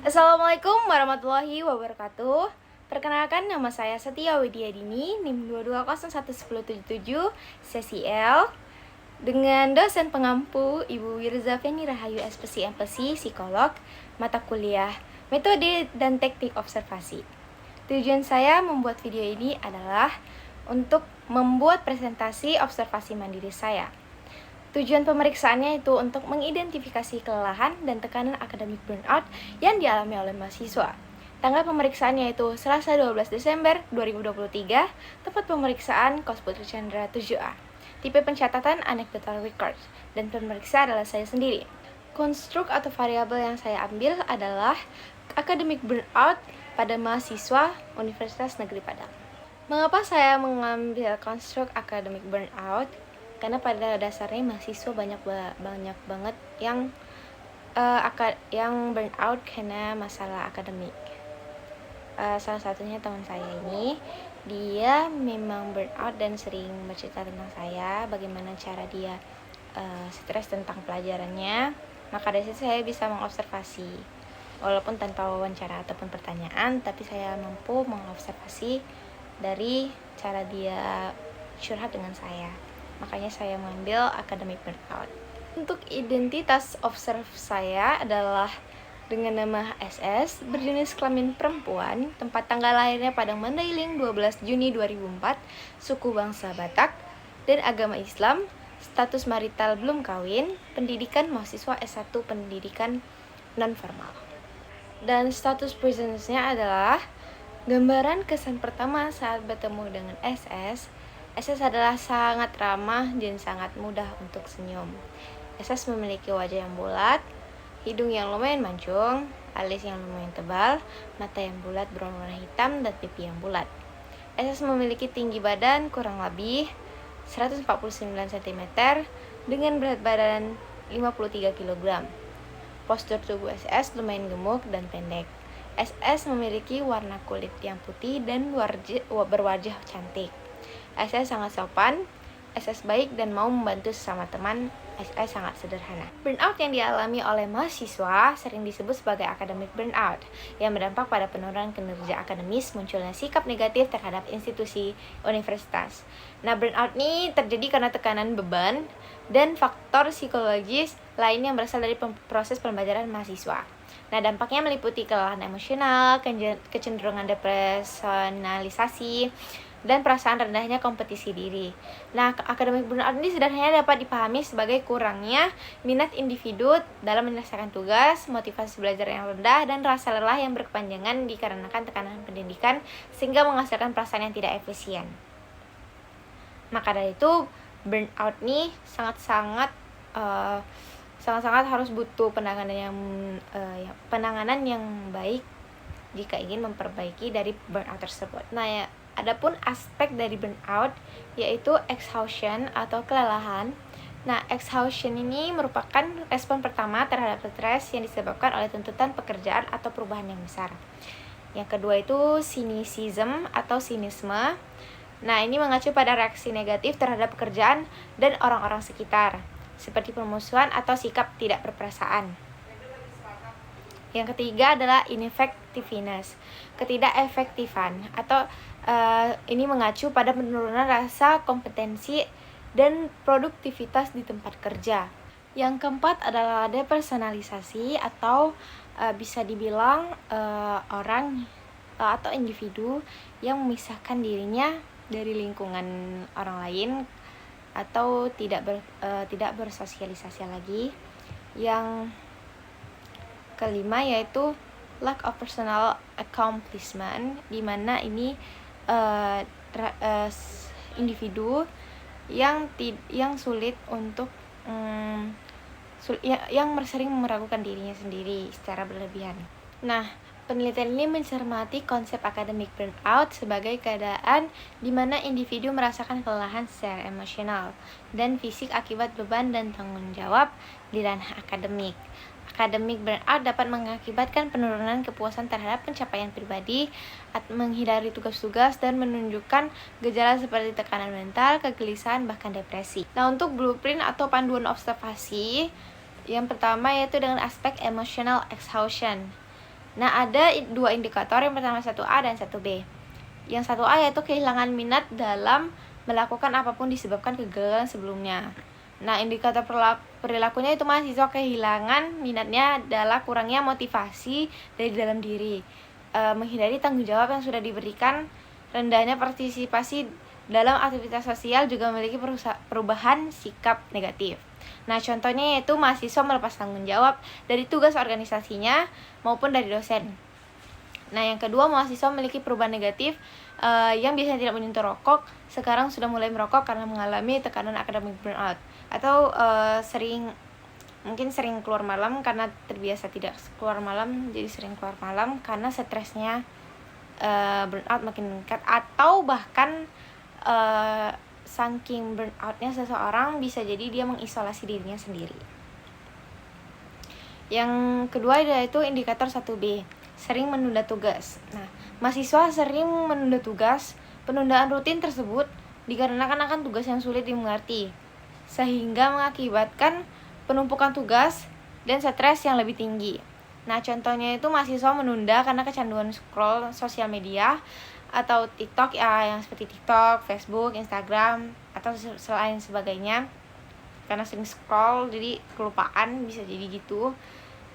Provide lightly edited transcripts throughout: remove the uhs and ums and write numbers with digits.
Assalamualaikum warahmatullahi wabarakatuh. Perkenalkan, nama saya Setia Widyadini, NIM 2201177, sesi L, dengan dosen pengampu Ibu Wirza Feni Rahayu SPSI MPSI, psikolog, mata kuliah Metode dan Teknik Observasi. Tujuan saya membuat video ini adalah untuk membuat presentasi observasi mandiri saya. Tujuan pemeriksaannya itu untuk mengidentifikasi kelelahan dan tekanan akademik burnout yang dialami oleh mahasiswa. Tanggal pemeriksaannya itu Selasa 12 Desember 2023, tempat pemeriksaan Kos Putri Chandra 7A. Tipe pencatatan anecdotal record, dan pemeriksa adalah saya sendiri. Konstruk atau variabel yang saya ambil adalah akademik burnout pada mahasiswa Universitas Negeri Padang. Mengapa saya mengambil konstruk akademik burnout? Karena pada dasarnya mahasiswa banyak banget yang burnout karena masalah akademik. Salah satunya teman saya ini, dia memang burnout dan sering bercerita tentang saya, bagaimana cara dia stres tentang pelajarannya. Maka dari situ saya bisa mengobservasi, walaupun tanpa wawancara ataupun pertanyaan, tapi saya mampu mengobservasi dari cara dia curhat dengan saya. Makanya saya mengambil academic burnout. Untuk identitas observe saya adalah dengan nama SS, berjenis kelamin perempuan, tempat tanggal lahirnya Padang Mandailing 12 Juni 2004, suku bangsa Batak, dan agama Islam, status marital belum kawin, pendidikan mahasiswa S1 pendidikan non-formal. Dan status presence-nya adalah gambaran kesan pertama saat bertemu dengan SS. SS adalah sangat ramah dan sangat mudah untuk senyum. SS memiliki wajah yang bulat, hidung yang lumayan mancung, alis yang lumayan tebal, mata yang bulat berwarna hitam, dan pipi yang bulat. SS memiliki tinggi badan kurang lebih 149 cm dengan berat badan 53 kg. Postur tubuh SS lumayan gemuk dan pendek. SS memiliki warna kulit yang putih dan berwajah cantik. SS sangat sopan, SS baik dan mau membantu sesama teman, SS sangat sederhana. Burnout yang dialami oleh mahasiswa sering disebut sebagai academic burnout, yang berdampak pada penurunan kinerja akademis, munculnya sikap negatif terhadap institusi universitas. Nah, burnout ini terjadi karena tekanan beban dan faktor psikologis lain yang berasal dari proses pembelajaran mahasiswa. Nah, dampaknya meliputi kelelahan emosional, kecenderungan depersonalisasi, dan perasaan rendahnya kompetisi diri. Nah, akademik burnout ini sederhananya dapat dipahami sebagai kurangnya minat individu dalam menyelesaikan tugas, motivasi belajar yang rendah, dan rasa lelah yang berkepanjangan dikarenakan tekanan pendidikan sehingga menghasilkan perasaan yang tidak efisien. Maka dari itu, burnout ini sangat-sangat harus butuh penanganan yang baik jika ingin memperbaiki dari burnout tersebut. Nah, adapun aspek dari burnout yaitu exhaustion atau kelelahan. Nah, exhaustion ini merupakan respon pertama terhadap stres yang disebabkan oleh tuntutan pekerjaan atau perubahan yang besar. Yang kedua itu cynicism atau sinisme. Nah, ini mengacu pada reaksi negatif terhadap pekerjaan dan orang-orang sekitar, seperti permusuhan atau sikap tidak berperasaan. Yang ketiga adalah ineffectiveness, ketidakefektifan, atau ini mengacu pada penurunan rasa kompetensi dan produktivitas di tempat kerja. Yang keempat adalah depersonalisasi, atau bisa dibilang orang atau individu yang memisahkan dirinya dari lingkungan orang lain atau tidak bersosialisasi lagi. Yang kelima yaitu lack of personal accomplishment, di mana ini individu yang sulit untuk yang sering meragukan dirinya sendiri secara berlebihan. Nah, penelitian ini mencermati konsep academic burnout sebagai keadaan di mana individu merasakan kelelahan secara emosional dan fisik akibat beban dan tanggung jawab di ranah akademik. Academic burnout dapat mengakibatkan penurunan kepuasan terhadap pencapaian pribadi, menghindari tugas-tugas, dan menunjukkan gejala seperti tekanan mental, kegelisahan, bahkan depresi. Nah, untuk blueprint atau panduan observasi, yang pertama yaitu dengan aspek emotional exhaustion. Nah, ada dua indikator, yang pertama 1A dan 1B. Yang 1A yaitu kehilangan minat dalam melakukan apapun disebabkan kegagalan sebelumnya. Nah, indikator perilakunya itu mahasiswa kehilangan minatnya adalah kurangnya motivasi dari dalam diri, menghindari tanggung jawab yang sudah diberikan, rendahnya partisipasi dalam aktivitas sosial, juga memiliki perubahan sikap negatif. Nah, contohnya yaitu mahasiswa melepas tanggung jawab dari tugas organisasinya maupun dari dosen. Nah, yang kedua, mahasiswa memiliki perubahan negatif, yang biasanya tidak menyentuh rokok, sekarang sudah mulai merokok karena mengalami tekanan akademik burnout, atau mungkin sering keluar malam karena terbiasa tidak keluar malam, jadi sering keluar malam karena stresnya burnout makin meningkat, atau bahkan saking burnoutnya seseorang bisa jadi dia mengisolasi dirinya sendiri. Yang kedua yaitu indikator 1B, sering menunda tugas. Nah, mahasiswa sering menunda tugas. Penundaan rutin tersebut dikarenakan akan tugas yang sulit dimengerti, sehingga mengakibatkan penumpukan tugas dan stres yang lebih tinggi. Nah, contohnya itu mahasiswa menunda karena kecanduan scroll sosial media atau TikTok, ya, yang seperti TikTok, Facebook, Instagram, atau selain sebagainya. Karena sering scroll jadi kelupaan, bisa jadi gitu.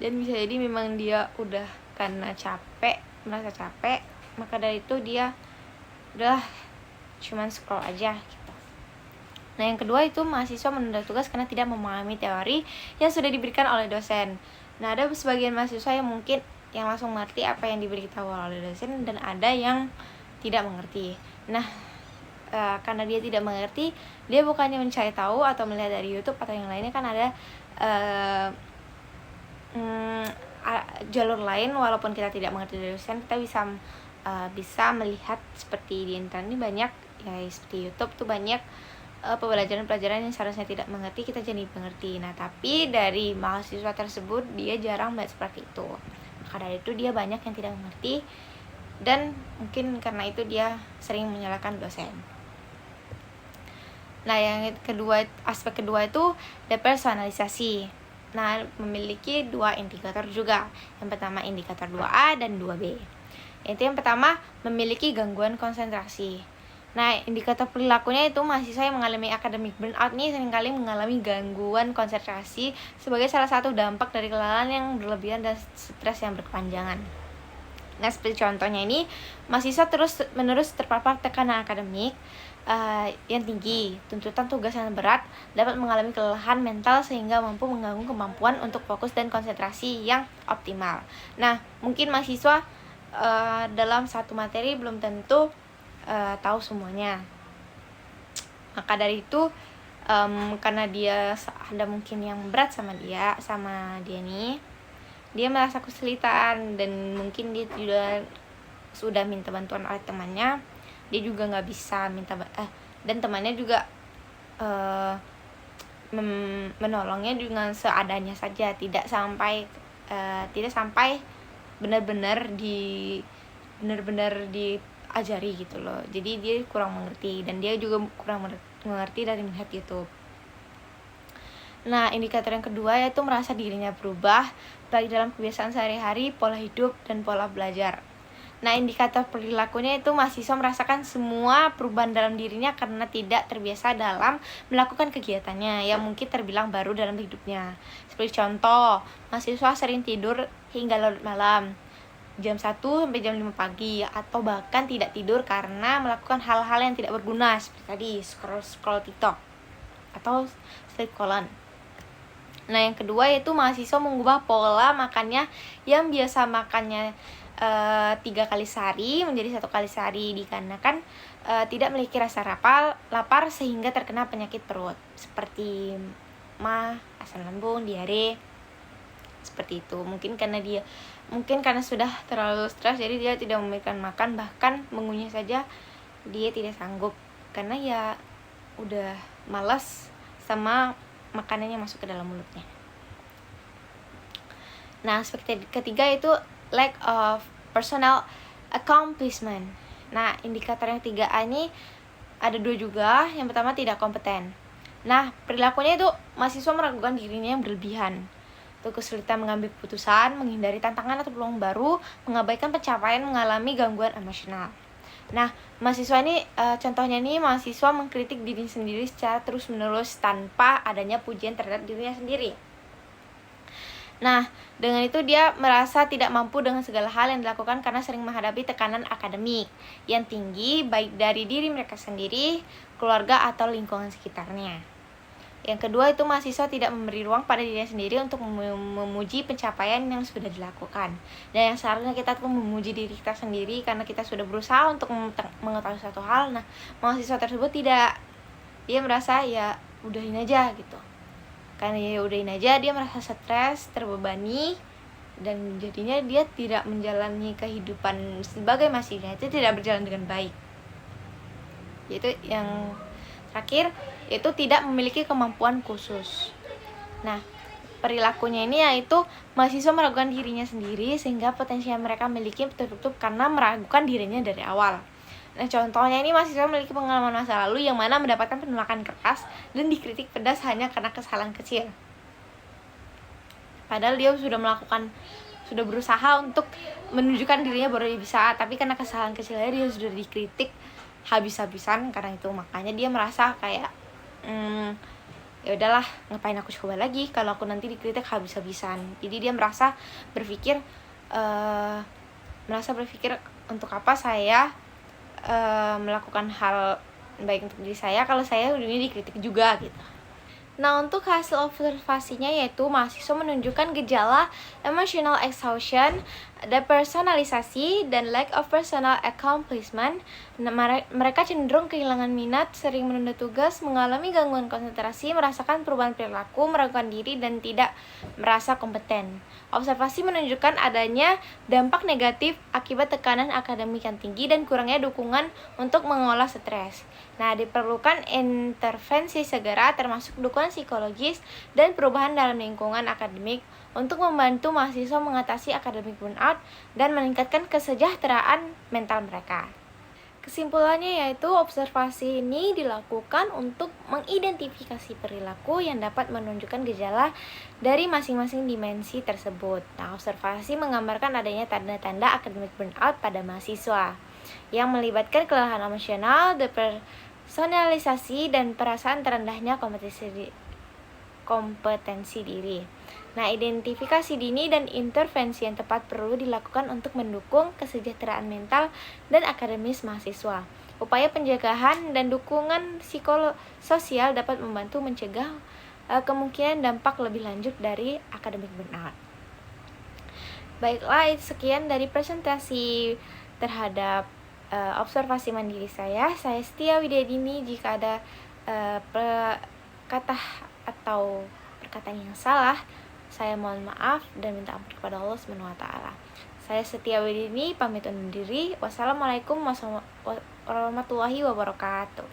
Dan bisa jadi memang dia udah karena capek, merasa capek, maka dari itu dia udah cuman scroll aja gitu. Nah, yang kedua itu mahasiswa menunda tugas karena tidak memahami teori yang sudah diberikan oleh dosen. Nah, ada sebagian mahasiswa yang mungkin yang langsung mengerti apa yang diberitahu oleh dosen, dan ada yang tidak mengerti. Nah, karena dia tidak mengerti, dia bukannya mencari tahu atau melihat dari YouTube atau yang lainnya, kan ada jalur lain. Walaupun kita tidak mengerti dari dosen, kita bisa melihat seperti di internet ini banyak, ya, seperti YouTube tuh banyak pembelajaran-pelajaran yang seharusnya tidak mengerti, kita jadi mengerti. Nah, tapi dari mahasiswa tersebut dia jarang melihat seperti itu, maka dari itu dia banyak yang tidak mengerti, dan mungkin karena itu dia sering menyalahkan dosen. Nah, yang kedua, aspek kedua itu depersonalisasi. Nah, memiliki dua indikator juga. Yang pertama indikator 2A dan 2B. Itu yang pertama, memiliki gangguan konsentrasi. Nah, indikator perilakunya itu mahasiswa yang mengalami academic burnout nih seringkali mengalami gangguan konsentrasi sebagai salah satu dampak dari kelelahan yang berlebihan dan stres yang berkepanjangan. Nah, seperti contohnya ini, mahasiswa terus-menerus terpapar tekanan akademik yang tinggi, tuntutan tugas yang berat, dapat mengalami kelelahan mental sehingga mampu mengganggu kemampuan untuk fokus dan konsentrasi yang optimal. Nah, mungkin mahasiswa dalam satu materi belum tentu tahu semuanya. Maka dari itu, karena dia ada mungkin yang berat sama dia nih, dia merasa kesulitan, dan mungkin dia juga sudah minta bantuan oleh temannya, dia juga nggak bisa minta dan temannya juga menolongnya dengan seadanya saja, tidak sampai benar-benar diajari gitu loh. Jadi dia kurang mengerti, dan dia juga kurang mengerti dari melihat YouTube. Nah, indikator yang kedua yaitu merasa dirinya berubah baik dalam kebiasaan sehari-hari, pola hidup, dan pola belajar. Nah, indikator perilakunya itu mahasiswa merasakan semua perubahan dalam dirinya karena tidak terbiasa dalam melakukan kegiatannya yang mungkin terbilang baru dalam hidupnya. Seperti contoh, mahasiswa sering tidur hingga larut malam, jam 1 sampai jam 5 pagi, atau bahkan tidak tidur karena melakukan hal-hal yang tidak berguna seperti tadi scroll TikTok atau sleep colon. Nah, yang kedua yaitu mahasiswa mengubah pola makannya yang biasa makannya 3 kali sehari menjadi 1 kali sehari, dikarenakan tidak memiliki rasa lapar sehingga terkena penyakit perut seperti mah, asam lambung, diare, seperti itu. Mungkin karena sudah terlalu stres, jadi dia tidak memberikan makan, bahkan mengunyah saja dia tidak sanggup karena ya udah malas sama makanannya masuk ke dalam mulutnya. Nah, aspek ketiga itu lack of personal accomplishment. Nah, indikator yang 3A ini ada 2 juga. Yang pertama tidak kompeten. Nah, perilakunya itu mahasiswa meragukan dirinya yang berlebihan. untuk kesulitan mengambil keputusan, menghindari tantangan atau peluang baru, mengabaikan pencapaian, mengalami gangguan emosional. Nah, mahasiswa ini contohnya nih mahasiswa mengkritik diri sendiri secara terus-menerus tanpa adanya pujian terhadap dirinya sendiri. Nah, dengan itu dia merasa tidak mampu dengan segala hal yang dilakukan karena sering menghadapi tekanan akademik yang tinggi baik dari diri mereka sendiri, keluarga, atau lingkungan sekitarnya. Yang kedua itu mahasiswa tidak memberi ruang pada dirinya sendiri untuk memuji pencapaian yang sudah dilakukan. Dan yang seharusnya kita tuh memuji diri kita sendiri karena kita sudah berusaha untuk mengetahui satu hal. Nah, mahasiswa tersebut tidak, dia merasa ya udahin aja gitu. Karena ya udahin aja, dia merasa stres, terbebani, dan jadinya dia tidak menjalani kehidupan sebagai mahasiswa, itu tidak berjalan dengan baik. Yaitu yang terakhir, yaitu tidak memiliki kemampuan khusus. Nah, perilakunya ini yaitu mahasiswa meragukan dirinya sendiri sehingga potensi yang mereka miliki tertutup karena meragukan dirinya dari awal. Nah, contohnya ini mahasiswa memiliki pengalaman masa lalu yang mana mendapatkan penolakan keras dan dikritik pedas hanya karena kesalahan kecil. Padahal dia sudah berusaha untuk menunjukkan dirinya baru dia bisa, tapi karena kesalahan kecilnya dia sudah dikritik habis-habisan karena itu. Makanya dia merasa kayak ya udahlah, ngapain aku coba lagi kalau aku nanti dikritik habis-habisan. Jadi dia merasa berpikir untuk apa saya melakukan hal baik untuk diri saya kalau saya ini dikritik juga gitu. Nah, untuk hasil observasinya yaitu mahasiswa menunjukkan gejala emotional exhaustion, depersonalisasi, dan lack of personal accomplishment. Mereka cenderung kehilangan minat, sering menunda tugas, mengalami gangguan konsentrasi, merasakan perubahan perilaku, meragukan diri, dan tidak merasa kompeten. Observasi menunjukkan adanya dampak negatif akibat tekanan akademik yang tinggi dan kurangnya dukungan untuk mengolah stres. Nah, diperlukan intervensi segera termasuk dukungan psikologis dan perubahan dalam lingkungan akademik untuk membantu mahasiswa mengatasi akademik burnout dan meningkatkan kesejahteraan mental mereka. Kesimpulannya yaitu observasi ini dilakukan untuk mengidentifikasi perilaku yang dapat menunjukkan gejala dari masing-masing dimensi tersebut. Nah, observasi menggambarkan adanya tanda-tanda akademik burnout pada mahasiswa yang melibatkan kelelahan emosional, depersonalisasi, dan perasaan terendahnya kompetensi diri. Nah, identifikasi dini dan intervensi yang tepat perlu dilakukan untuk mendukung kesejahteraan mental dan akademis mahasiswa. Upaya pencegahan dan dukungan psikososial dapat membantu mencegah kemungkinan dampak lebih lanjut dari akademik burnout. Baiklah, sekian dari presentasi terhadap observasi mandiri saya. Saya Setia Widyadini. Jika ada kata atau perkataan yang salah, saya mohon maaf dan minta ampun kepada Allah SWT. Saya Setia Widyadini, pamit undur diri. Wassalamualaikum warahmatullahi wabarakatuh.